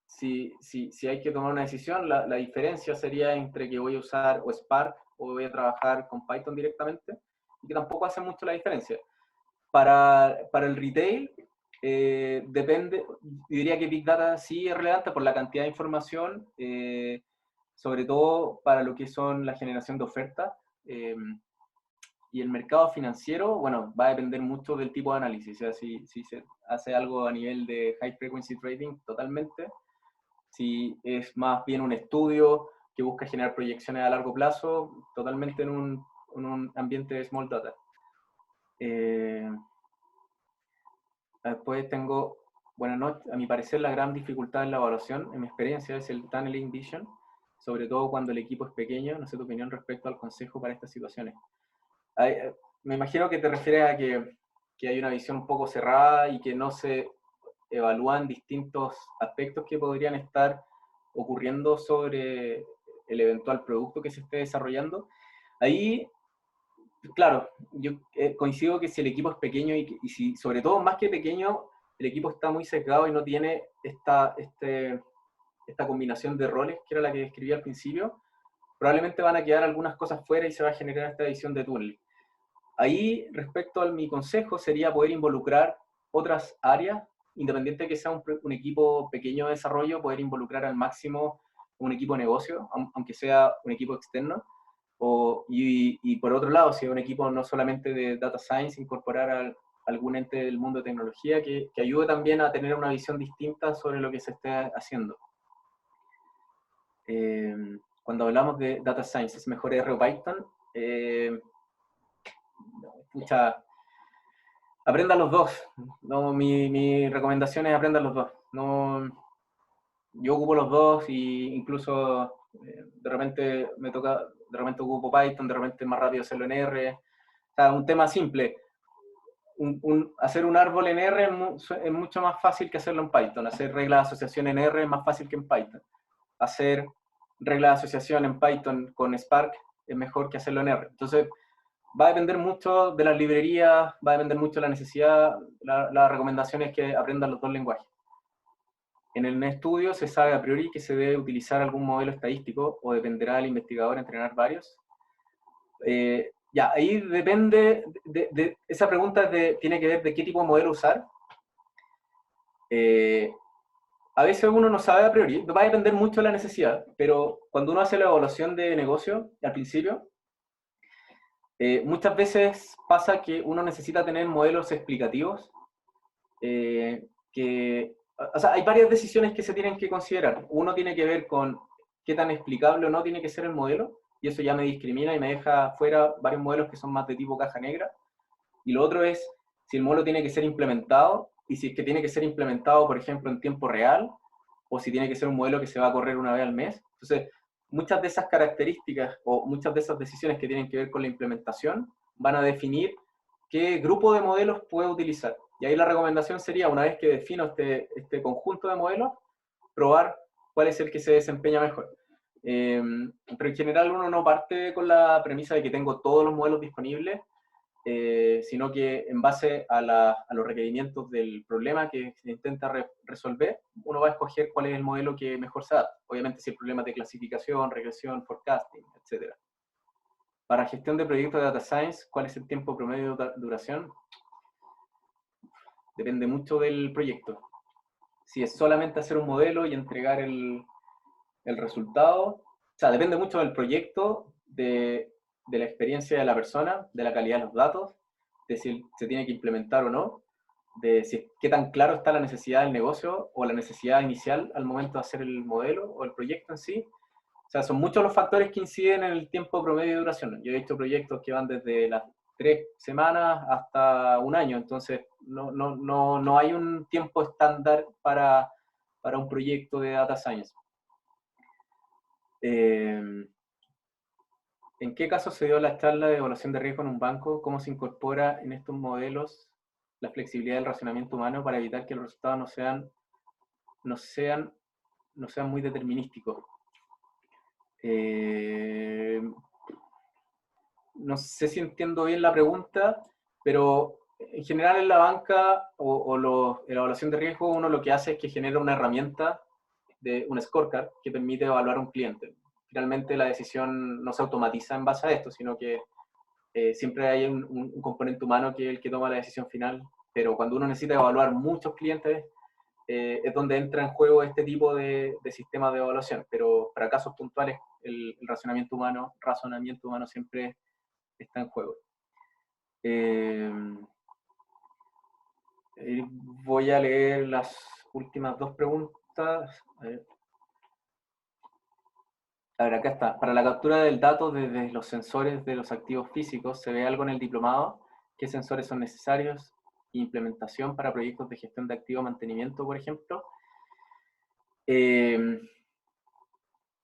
si hay que tomar una decisión, la diferencia sería entre que voy a usar o Spark o voy a trabajar con Python directamente, y que tampoco hace mucho la diferencia. Para el retail, depende, diría que Big Data sí es relevante por la cantidad de información, sobre todo para lo que son la generación de ofertas. Y el mercado financiero, bueno, va a depender mucho del tipo de análisis. O sea, si se hace algo a nivel de high frequency trading, totalmente. Si es más bien un estudio que busca generar proyecciones a largo plazo, totalmente en un ambiente de small data. Después tengo, buenas noches, a mi parecer la gran dificultad en la evaluación, en mi experiencia, es el tunneling vision, sobre todo cuando el equipo es pequeño. No sé tu opinión respecto al consejo para estas situaciones. Me imagino que te refieres a que hay una visión un poco cerrada y que no se evalúan distintos aspectos que podrían estar ocurriendo sobre el eventual producto que se esté desarrollando. Ahí, claro, yo coincido que si el equipo es pequeño y si, sobre todo, más que pequeño, el equipo está muy sesgado y no tiene esta combinación de roles, que era la que describí al principio, probablemente van a quedar algunas cosas fuera y se va a generar esta visión de túnel. Ahí, respecto a mi consejo, sería poder involucrar otras áreas, independiente de que sea un equipo pequeño de desarrollo, poder involucrar al máximo un equipo de negocio, aunque sea un equipo externo. Y por otro lado, si es un equipo no solamente de data science, incorporar a algún ente del mundo de tecnología que ayude también a tener una visión distinta sobre lo que se esté haciendo. Cuando hablamos de data science, ¿es mejor R o Python? Aprendan los dos. No, mi recomendación es aprendan los dos. No, yo ocupo los dos y incluso de repente de repente ocupo Python, de repente es más rápido hacerlo en R. O sea, un tema simple. Hacer un árbol en R es mucho más fácil que hacerlo en Python. Hacer reglas de asociación en R es más fácil que en Python. Hacer reglas de asociación en Python con Spark es mejor que hacerlo en R. Entonces, va a depender mucho de las librerías, va a depender mucho de la necesidad. La recomendación es que aprendan los dos lenguajes. En el estudio se sabe a priori que se debe utilizar algún modelo estadístico o dependerá del investigador entrenar varios. Ya, ahí depende, esa pregunta tiene que ver de qué tipo de modelo usar. A veces uno no sabe a priori, va a depender mucho de la necesidad, pero cuando uno hace la evaluación de negocio al principio, muchas veces pasa que uno necesita tener modelos explicativos o sea, hay varias decisiones que se tienen que considerar. Uno tiene que ver con qué tan explicable o no tiene que ser el modelo, y eso ya me discrimina y me deja fuera varios modelos que son más de tipo caja negra. Y lo otro es si el modelo tiene que ser implementado, y si es que tiene que ser implementado, por ejemplo, en tiempo real, o si tiene que ser un modelo que se va a correr una vez al mes. Entonces, muchas de esas características o muchas de esas decisiones que tienen que ver con la implementación van a definir qué grupo de modelos puedo utilizar. Y ahí la recomendación sería, una vez que defino este conjunto de modelos, probar cuál es el que se desempeña mejor. Pero en general uno no parte con la premisa de que tengo todos los modelos disponibles, sino que en base a los requerimientos del problema que se intenta resolver, uno va a escoger cuál es el modelo que mejor se adapta. Obviamente si el problema es de clasificación, regresión, forecasting, etc. Para gestión de proyectos de Data Science, ¿cuál es el tiempo promedio de duración? Depende mucho del proyecto. Si es solamente hacer un modelo y entregar el resultado, o sea, depende mucho del proyecto, de la experiencia de la persona, de la calidad de los datos, de si se tiene que implementar o no, de si, qué tan claro está la necesidad del negocio o la necesidad inicial al momento de hacer el modelo o el proyecto en sí. O sea, son muchos los factores que inciden en el tiempo promedio de duración. Yo he visto proyectos que van desde las 3 semanas hasta un año, entonces no hay un tiempo estándar para un proyecto de Data Science. ¿En qué caso se dio la charla de evaluación de riesgo en un banco? ¿Cómo se incorpora en estos modelos la flexibilidad del razonamiento humano para evitar que los resultados no sean muy determinísticos? No sé si entiendo bien la pregunta, pero en general en la banca en la evaluación de riesgo uno lo que hace es que genera una herramienta de un scorecard que permite evaluar a un cliente. Finalmente la decisión no se automatiza en base a esto, sino que siempre hay un componente humano que es el que toma la decisión final, pero cuando uno necesita evaluar muchos clientes, es donde entra en juego este tipo de sistemas de evaluación, pero para casos puntuales el razonamiento humano siempre está en juego. Voy a leer las últimas dos preguntas. A ver, acá está. Para la captura del dato desde los sensores de los activos físicos, ¿se ve algo en el diplomado? ¿Qué sensores son necesarios? Implementación para proyectos de gestión de activo mantenimiento, por ejemplo.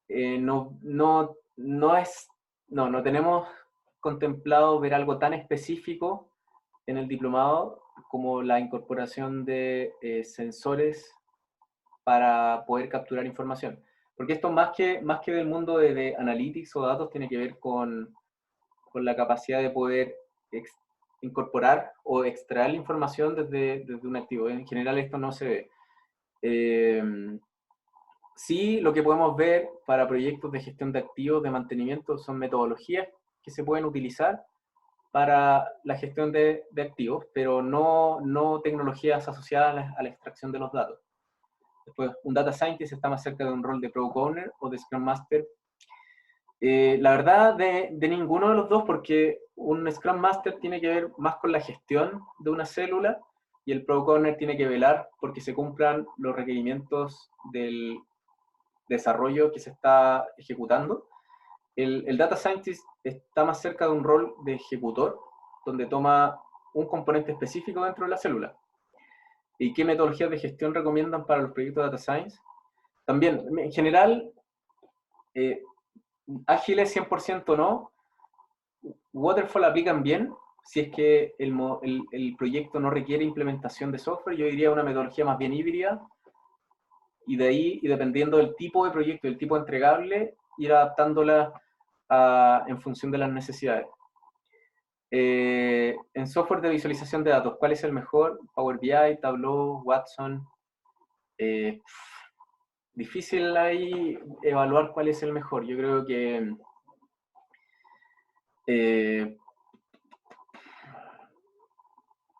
No tenemos contemplado ver algo tan específico en el diplomado como la incorporación de sensores para poder capturar información. Porque esto más que del mundo de analytics o datos tiene que ver con la capacidad de poder incorporar o extraer la información desde un activo. En general esto no se ve. Sí, lo que podemos ver para proyectos de gestión de activos, de mantenimiento, son metodologías que se pueden utilizar para la gestión de activos, pero no tecnologías asociadas a la extracción de los datos. Después, un Data Scientist está más cerca de un rol de Product Owner o de Scrum Master. La verdad, de ninguno de los dos, porque un Scrum Master tiene que ver más con la gestión de una célula y el Product Owner tiene que velar porque se cumplan los requerimientos del desarrollo que se está ejecutando. El Data Scientist está más cerca de un rol de ejecutor, donde toma un componente específico dentro de la célula. ¿Y qué metodologías de gestión recomiendan para los proyectos de Data Science? También, en general, ágiles 100% no. Waterfall aplican bien si es que el proyecto no requiere implementación de software. Yo diría una metodología más bien híbrida, y de ahí, y dependiendo del tipo de proyecto, del tipo entregable, ir adaptándola en función de las necesidades. En software de visualización de datos, ¿cuál es el mejor? Power BI, Tableau, Watson. Difícil ahí evaluar cuál es el mejor. Yo creo que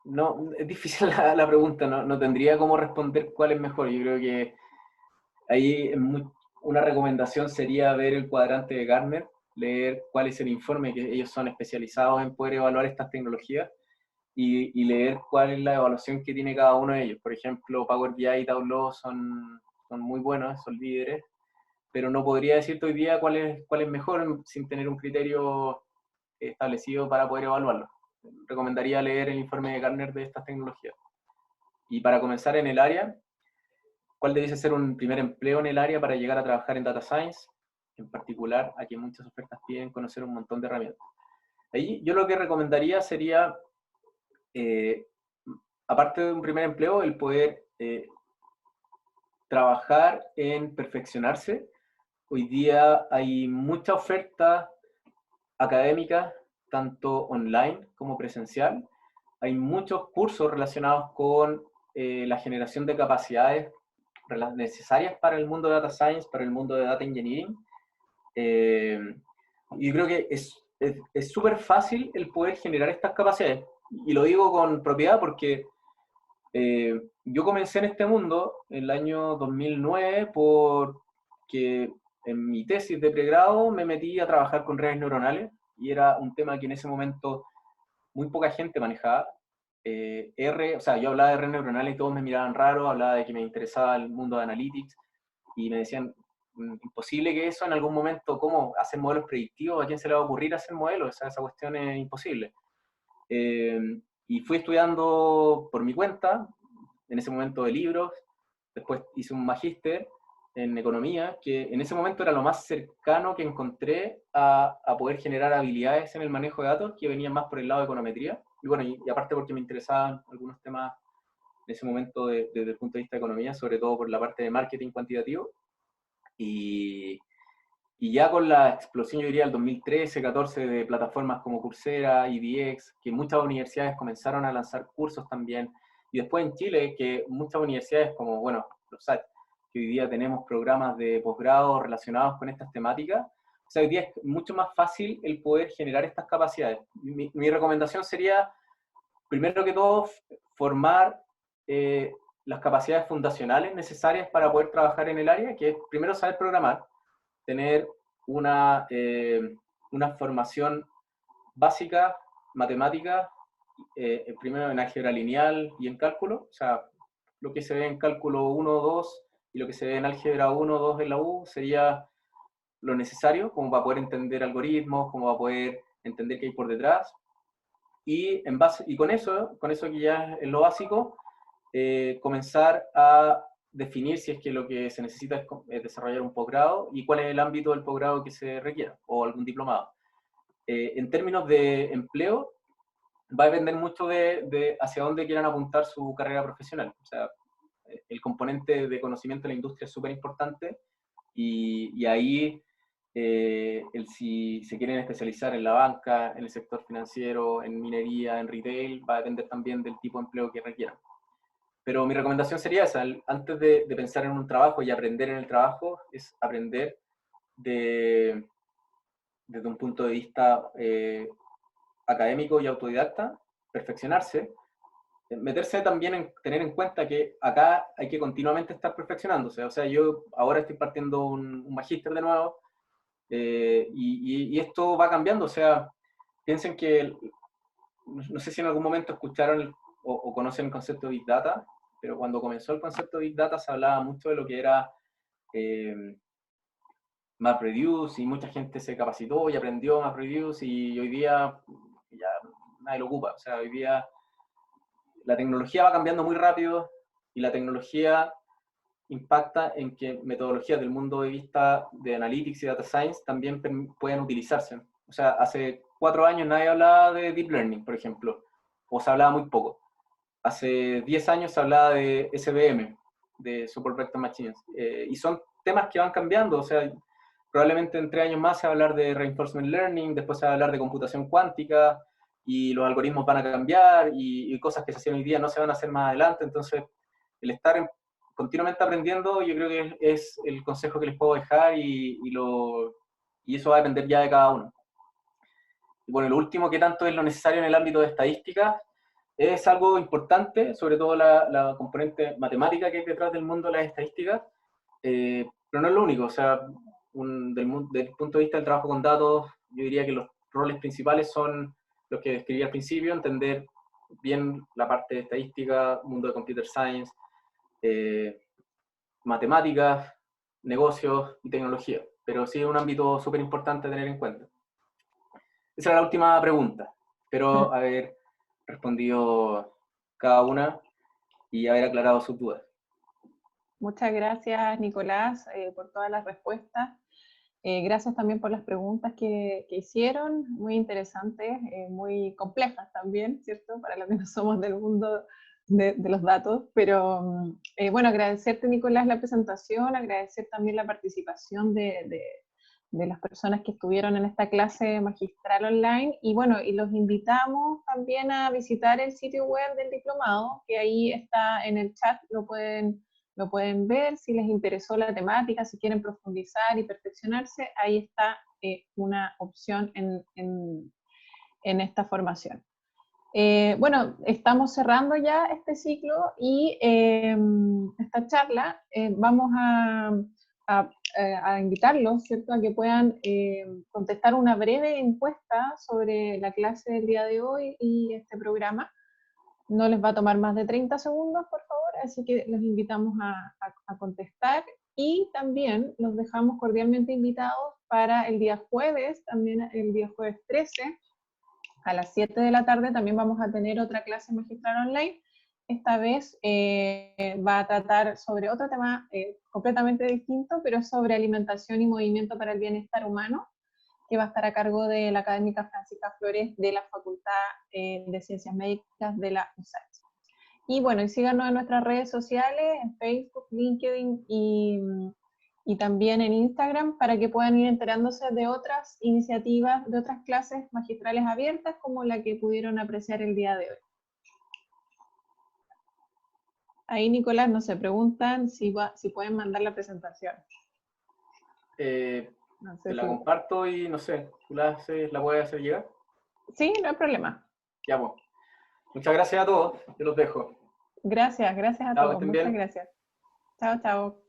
no, es difícil la pregunta, no tendría cómo responder cuál es mejor. Yo creo que ahí una recomendación sería ver el cuadrante de Gartner, leer cuál es el informe, que ellos son especializados en poder evaluar estas tecnologías, y leer cuál es la evaluación que tiene cada uno de ellos. Por ejemplo, Power BI y Tableau son muy buenos, son líderes, pero no podría decirte hoy día cuál es mejor sin tener un criterio establecido para poder evaluarlo. Recomendaría leer el informe de Gartner de estas tecnologías. Y para comenzar en el área, ¿cuál debiese ser un primer empleo en el área para llegar a trabajar en Data Science? En particular, aquí muchas ofertas piden conocer un montón de herramientas. Ahí yo lo que recomendaría sería, aparte de un primer empleo, el poder trabajar en perfeccionarse. Hoy día hay mucha oferta académica, tanto online como presencial. Hay muchos cursos relacionados con la generación de capacidades necesarias para el mundo de Data Science, para el mundo de Data Engineering. Yo creo que es es súper fácil el poder generar estas capacidades. Y lo digo con propiedad porque yo comencé en este mundo en el año 2009 porque en mi tesis de pregrado me metí a trabajar con redes neuronales y era un tema que en ese momento muy poca gente manejaba. O sea, yo hablaba de redes neuronales y todos me miraban raro, hablaba de que me interesaba el mundo de analytics y me decían, imposible que eso en algún momento, ¿cómo hacer modelos predictivos? ¿A quién se le va a ocurrir hacer modelos? O sea, esa cuestión es imposible. Eh, y fui estudiando por mi cuenta, en ese momento de libros, después hice un magíster en economía, que en ese momento era lo más cercano que encontré a poder generar habilidades en el manejo de datos que venían más por el lado de econometría. Y bueno, y aparte porque me interesaban algunos temas en ese momento desde el punto de vista de economía, sobre todo por la parte de marketing cuantitativo. Y, y ya con la explosión, yo diría, del 2013, 14 de plataformas como Coursera, EDX, que muchas universidades comenzaron a lanzar cursos también, y después en Chile, que muchas universidades como, bueno, los SAT, que hoy día tenemos programas de posgrado relacionados con estas temáticas, o sea, hoy día es mucho más fácil el poder generar estas capacidades. Mi recomendación sería, primero que todo, formar las capacidades fundacionales necesarias para poder trabajar en el área, que es primero saber programar, tener una formación básica, matemática, primero en álgebra lineal y en cálculo, o sea, lo que se ve en cálculo 1, 2 y lo que se ve en álgebra 1, 2 en la U sería lo necesario como para poder entender algoritmos, como para poder entender qué hay por detrás. Y con eso que ya es lo básico, comenzar a definir si es que lo que se necesita es desarrollar un posgrado y cuál es el ámbito del posgrado que se requiera, o algún diplomado. En términos de empleo, va a depender mucho de hacia dónde quieran apuntar su carrera profesional. O sea, el componente de conocimiento de la industria es súper importante y ahí si se quieren especializar en la banca, en el sector financiero, en minería, en retail, va a depender también del tipo de empleo que requieran. Pero mi recomendación sería esa, antes de pensar en un trabajo y aprender en el trabajo, es aprender desde un punto de vista académico y autodidacta, perfeccionarse, meterse también en tener en cuenta que acá hay que continuamente estar perfeccionándose. O sea, yo ahora estoy partiendo un magíster de nuevo y esto va cambiando. O sea, piensen que, no sé si en algún momento escucharon o conocen el concepto de Big Data, pero cuando comenzó el concepto de Big Data se hablaba mucho de lo que era MapReduce y mucha gente se capacitó y aprendió MapReduce y hoy día ya nadie lo ocupa. O sea, hoy día la tecnología va cambiando muy rápido y la tecnología impacta en que metodologías del mundo de vista de Analytics y Data Science también pueden utilizarse. O sea, hace 4 años nadie hablaba de Deep Learning, por ejemplo, o se hablaba muy poco. Hace 10 años se hablaba de SVM, de Support Vector Machines, y son temas que van cambiando. O sea, probablemente en 3 años más se va a hablar de Reinforcement Learning, después se va a hablar de computación cuántica, y los algoritmos van a cambiar, y cosas que se hacían hoy día no se van a hacer más adelante. Entonces, el estar continuamente aprendiendo, yo creo que es el consejo que les puedo dejar, y eso va a depender ya de cada uno. Y bueno, lo último, que tanto es lo necesario en el ámbito de estadística, es algo importante, sobre todo la componente matemática que hay detrás del mundo de las estadísticas, pero no es lo único. O sea, del punto de vista del trabajo con datos, yo diría que los roles principales son los que describí al principio: entender bien la parte de estadística, mundo de computer science, matemáticas, negocios y tecnología. Pero sí es un ámbito súper importante a tener en cuenta. Esa era la última pregunta. Espero haber respondido cada una y haber aclarado sus dudas. Muchas gracias, Nicolás, por todas las respuestas. Gracias también por las preguntas que hicieron, muy interesantes, muy complejas también, ¿cierto? Para los que no somos del mundo de los datos. Pero bueno, agradecerte, Nicolás, la presentación, agradecer también la participación de las personas que estuvieron en esta clase magistral online. Y bueno, y los invitamos también a visitar el sitio web del diplomado, que ahí está en el chat, lo pueden ver. Si les interesó la temática, si quieren profundizar y perfeccionarse, ahí está una opción en esta formación. Bueno, estamos cerrando ya este ciclo y esta charla vamos a invitarlos, ¿cierto?, a que puedan contestar una breve encuesta sobre la clase del día de hoy y este programa. No les va a tomar más de 30 segundos, por favor, así que los invitamos a contestar y también los dejamos cordialmente invitados para el día jueves, también el día jueves 13, a las 7 de la tarde también vamos a tener otra clase magistral online. Esta vez va a tratar sobre otro tema completamente distinto, pero sobre alimentación y movimiento para el bienestar humano, que va a estar a cargo de la académica Francisca Flores de la Facultad de Ciencias Médicas de la USACH. Y bueno, y síganos en nuestras redes sociales, en Facebook, LinkedIn y también en Instagram, para que puedan ir enterándose de otras iniciativas, de otras clases magistrales abiertas, como la que pudieron apreciar el día de hoy. Ahí, Nicolás, nos se preguntan si pueden mandar la presentación. No sé, te la comparto y no sé, ¿tú la puedes hacer llegar? Sí, no hay problema. Ya, pues. Muchas gracias a todos, yo los dejo. Gracias a todos, muchas gracias. Chao, chao.